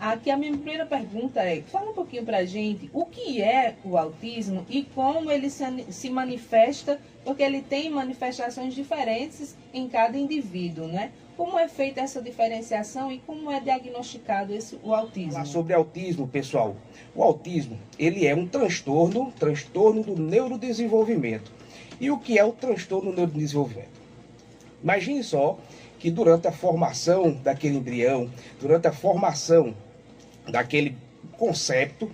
Aqui a minha primeira pergunta é, fala um pouquinho para a gente o que é o autismo e como ele se manifesta, porque ele tem manifestações diferentes em cada indivíduo, né? Como é feita essa diferenciação e como é diagnosticado o autismo? Falar sobre autismo, pessoal. O autismo, ele é um transtorno do neurodesenvolvimento. E o que é o transtorno do neurodesenvolvimento? Imagine só que durante a formação daquele embrião, durante a formação daquele concepto,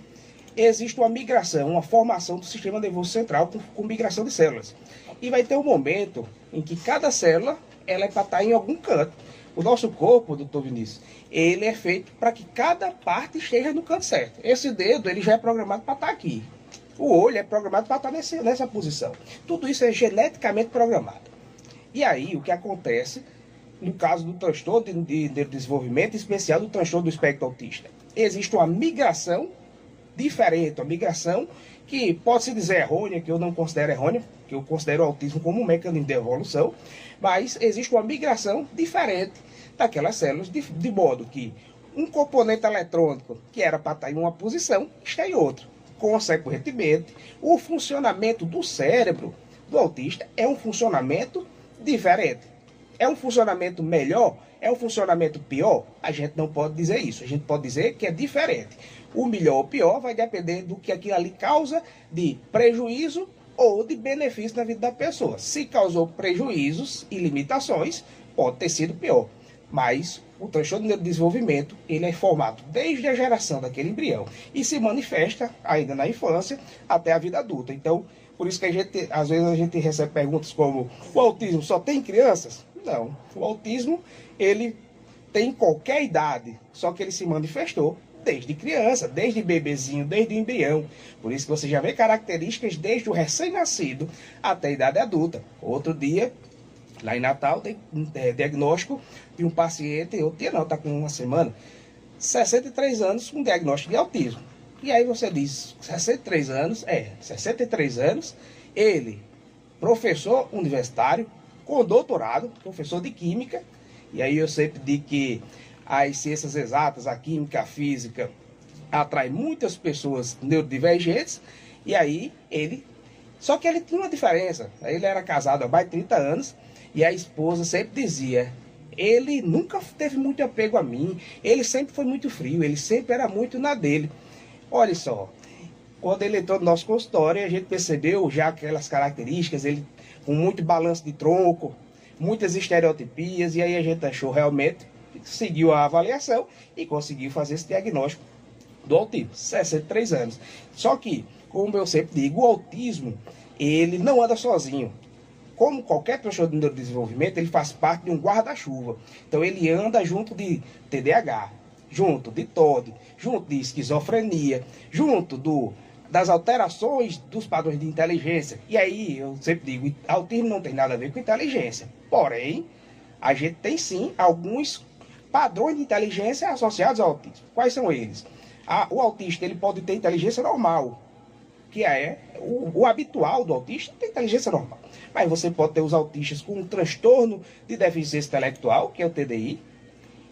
existe uma migração, uma formação do sistema nervoso central com migração de células. E vai ter um momento em que cada célula ela é para estar em algum canto. O nosso corpo, doutor Vinícius, ele é feito para que cada parte esteja no canto certo. Esse dedo ele já é programado para estar aqui. O olho é programado para estar nessa posição. Tudo isso é geneticamente programado. E aí, o que acontece no caso do transtorno de desenvolvimento, em especial do transtorno do espectro autista? Existe uma migração diferente, uma migração que pode-se dizer errônea, que eu não considero errônea, que eu considero o autismo como um mecanismo de evolução, mas existe uma migração diferente daquelas células, de modo que um componente eletrônico que era para estar em uma posição, está em outra. Consequentemente, o funcionamento do cérebro do autista é um funcionamento diferente. É um funcionamento melhor? É um funcionamento pior? A gente não pode dizer isso. A gente pode dizer que é diferente. O melhor ou pior vai depender do que aquilo ali causa de prejuízo ou de benefício na vida da pessoa. Se causou prejuízos e limitações, pode ter sido pior. Mas o transtorno de desenvolvimento, ele é formado desde a geração daquele embrião e se manifesta ainda na infância até a vida adulta. Então, por isso que às vezes a gente recebe perguntas como: o autismo só tem crianças? Não, o autismo ele tem qualquer idade, só que ele se manifestou desde criança, desde bebezinho, desde o embrião. Por isso que você já vê características desde o recém-nascido até a idade adulta. Outro dia, lá em Natal, tem diagnóstico de um paciente, outro dia não, está com uma semana, 63 anos com diagnóstico de autismo. E aí você diz, 63 anos, ele, professor universitário, com doutorado, professor de química, e aí eu sempre digo que as ciências exatas, a química, a física, atrai muitas pessoas neurodivergentes, e aí só que ele tinha uma diferença, ele era casado há mais de 30 anos, e a esposa sempre dizia: ele nunca teve muito apego a mim, ele sempre foi muito frio, ele sempre era muito na dele. Olha só, quando ele entrou no nosso consultório, a gente percebeu já aquelas características, ele com muito balanço de tronco, muitas estereotipias, e aí a gente achou realmente, seguiu a avaliação e conseguiu fazer esse diagnóstico do autismo, 63 anos. Só que, como eu sempre digo, o autismo, ele não anda sozinho. Como qualquer transtorno de neurodesenvolvimento, ele faz parte de um guarda-chuva. Então ele anda junto de TDAH, junto de TOD, junto de esquizofrenia, junto das alterações dos padrões de inteligência. E aí, eu sempre digo, autismo não tem nada a ver com inteligência. Porém, a gente tem sim alguns padrões de inteligência associados ao autismo. Quais são eles? O autista ele pode ter inteligência normal, que é o habitual do autista, tem inteligência normal. Mas você pode ter os autistas com um transtorno de deficiência intelectual, que é o TDI,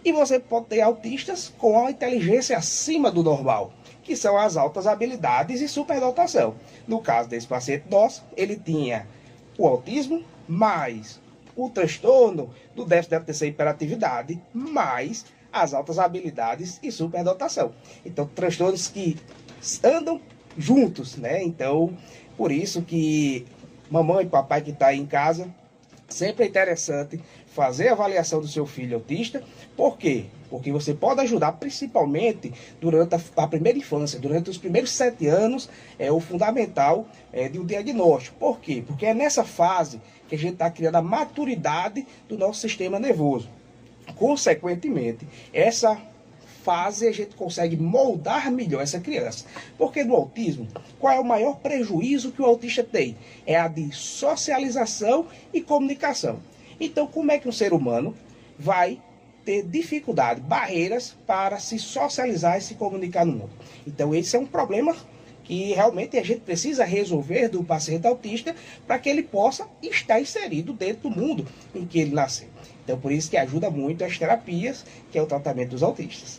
e você pode ter autistas com a inteligência acima do normal, que são as altas habilidades e superdotação. No caso desse paciente nosso, ele tinha o autismo, mais o transtorno do déficit de atenção e hiperatividade, mais as altas habilidades e superdotação. Então, transtornos que andam juntos, né? Então, por isso que mamãe e papai que está aí em casa, sempre é interessante fazer a avaliação do seu filho autista. Por quê? Porque você pode ajudar, principalmente durante a primeira infância, durante os primeiros 7 anos, é o fundamental de um diagnóstico. Por quê? Porque é nessa fase que a gente está criando a maturidade do nosso sistema nervoso. Consequentemente, essa fase a gente consegue moldar melhor essa criança. Porque no autismo, qual é o maior prejuízo que o autista tem? É a de socialização e comunicação. Então, como é que um ser humano vai ter dificuldade, barreiras para se socializar e se comunicar no mundo? Então, esse é um problema que realmente a gente precisa resolver do paciente autista para que ele possa estar inserido dentro do mundo em que ele nasceu. Então, por isso que ajuda muito as terapias, que é o tratamento dos autistas.